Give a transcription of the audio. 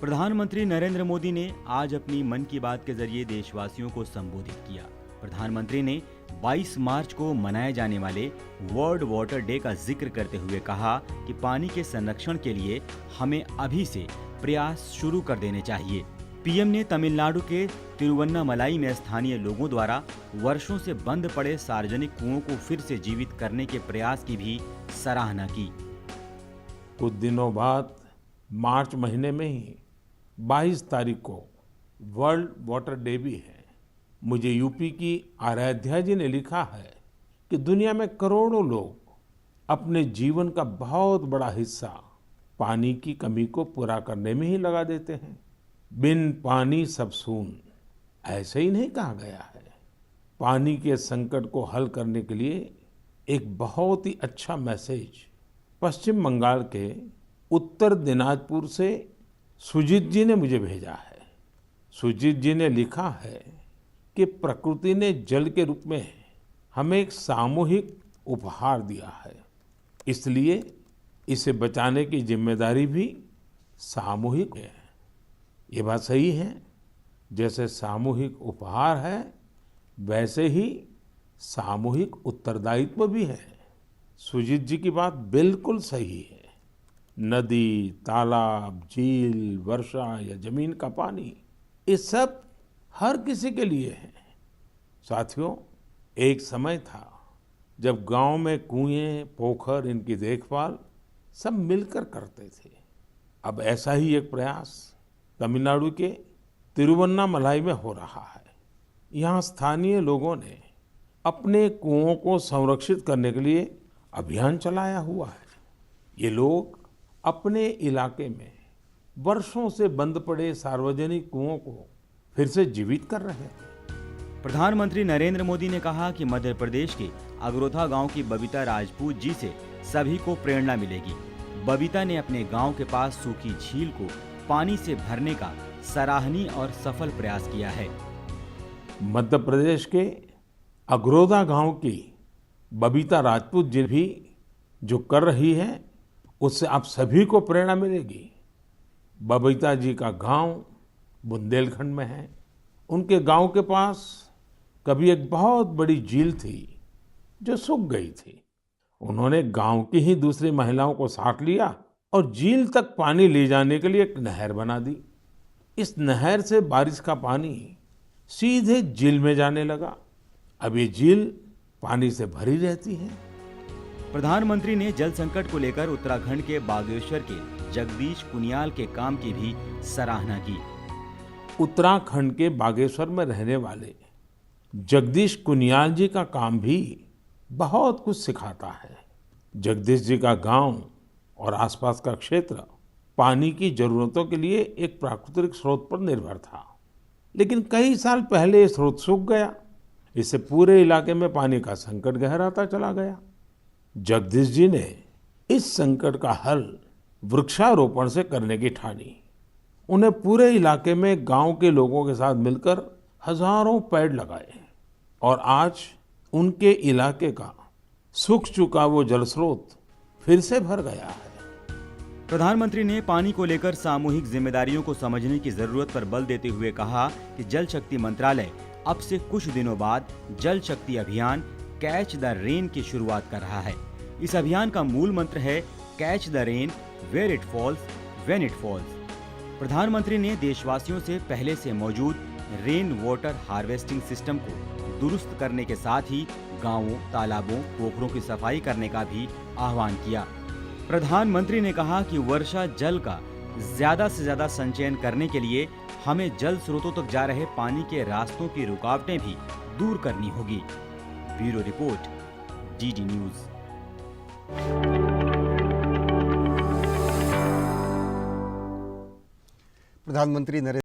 प्रधानमंत्री नरेंद्र मोदी ने आज अपनी मन की बात के जरिए देशवासियों को संबोधित किया। प्रधानमंत्री ने 22 मार्च को मनाए जाने वाले वर्ल्ड वाटर डे का जिक्र करते हुए कहा कि पानी के संरक्षण के लिए हमें अभी से प्रयास शुरू कर देने चाहिए। पीएम ने तमिलनाडु के तिरुवन्नामलाई में स्थानीय लोगों द्वारा वर्षों से बंद पड़े सार्वजनिक कुओं को फिर से जीवित करने के प्रयास की भी सराहना की। कुछ दिनों बाद मार्च महीने में ही 22 तारीख को वर्ल्ड वाटर डे भी है। मुझे यूपी की आराध्या जी ने लिखा है कि दुनिया में करोड़ों लोग अपने जीवन का बहुत बड़ा हिस्सा पानी की कमी को पूरा करने में ही लगा देते हैं। बिन पानी सब सून, ऐसे ही नहीं कहा गया है। पानी के संकट को हल करने के लिए एक बहुत ही अच्छा मैसेज पश्चिम बंगाल के उत्तर दिनाजपुर से सुजीत जी ने मुझे भेजा है। सुजीत जी ने लिखा है कि प्रकृति ने जल के रूप में हमें एक सामूहिक उपहार दिया है, इसलिए इसे बचाने की जिम्मेदारी भी सामूहिक है। ये बात सही है, जैसे सामूहिक उपहार है वैसे ही सामूहिक उत्तरदायित्व भी है। सुजीत जी की बात बिल्कुल सही है। नदी, तालाब, झील, वर्षा या जमीन का पानी, ये सब हर किसी के लिए है। साथियों, एक समय था जब गांव में कुएं, पोखर, इनकी देखभाल सब मिलकर करते थे। अब ऐसा ही एक प्रयास तमिलनाडु के तिरुवन्नामलाई में हो रहा है। यहाँ स्थानीय लोगों ने अपने कुओं को संरक्षित करने के लिए अभियान चलाया हुआ है। ये लोग अपने इलाके में वर्षों से बंद पड़े सार्वजनिक कुओं को फिर से जीवित कर रहे हैं। प्रधानमंत्री नरेंद्र मोदी ने कहा कि मध्य प्रदेश के अगरोथा गांव की बबीता राजपूत जी से सभी को प्रेरणा मिलेगी। बबीता ने अपने गांव के पास सूखी झील को पानी से भरने का सराहनीय और सफल प्रयास किया है। मध्य प्रदेश के अगरोथा गांव की बबीता राजपूत जी भी जो कर रही है, उससे आप सभी को प्रेरणा मिलेगी। बबीता जी का गांव बुंदेलखंड में है। उनके गांव के पास कभी एक बहुत बड़ी झील थी जो सूख गई थी। उन्होंने गांव की ही दूसरी महिलाओं को साथ लिया और झील तक पानी ले जाने के लिए एक नहर बना दी। इस नहर से बारिश का पानी सीधे झील में जाने लगा। अब ये झील पानी से भरी रहती है। प्रधानमंत्री ने जल संकट को लेकर उत्तराखंड के बागेश्वर के जगदीश कुनियाल के काम की भी सराहना की। उत्तराखंड के बागेश्वर में रहने वाले जगदीश कुनियाल जी का काम भी बहुत कुछ सिखाता है। जगदीश जी का गांव और आसपास का क्षेत्र पानी की जरूरतों के लिए एक प्राकृतिक स्रोत पर निर्भर था, लेकिन कई साल पहले ये स्रोत सूख गया। इससे पूरे इलाके में पानी का संकट गहराता चला गया। जगदीश जी ने इस संकट का हल वृक्षारोपण से करने की ठानी। उन्हें पूरे इलाके में गांव के लोगों के साथ मिलकर हजारों पेड़ लगाए और आज उनके इलाके का सूख चुका वो जल स्रोत फिर से भर गया है। प्रधानमंत्री ने पानी को लेकर सामूहिक जिम्मेदारियों को समझने की जरूरत पर बल देते हुए कहा कि जल शक्ति मंत्रालय अब से कुछ दिनों बाद जल शक्ति अभियान कैच द रेन की शुरुआत कर रहा है। इस अभियान का मूल मंत्र है catch the rain where it falls when it falls. प्रधानमंत्री ने देशवासियों से पहले से मौजूद रेन वाटर हार्वेस्टिंग सिस्टम को दुरुस्त करने के साथ ही गांवों, तालाबों, पोखरों की सफाई करने का भी आह्वान किया। प्रधानमंत्री ने कहा कि वर्षा जल का ज्यादा से ज्यादा संचयन करने के लिए हमें जल स्रोतों तक जा रहे पानी के रास्तों की रुकावटें भी दूर करनी होगी। Bureau report, DD news. प्रधानमंत्री नरेंद्र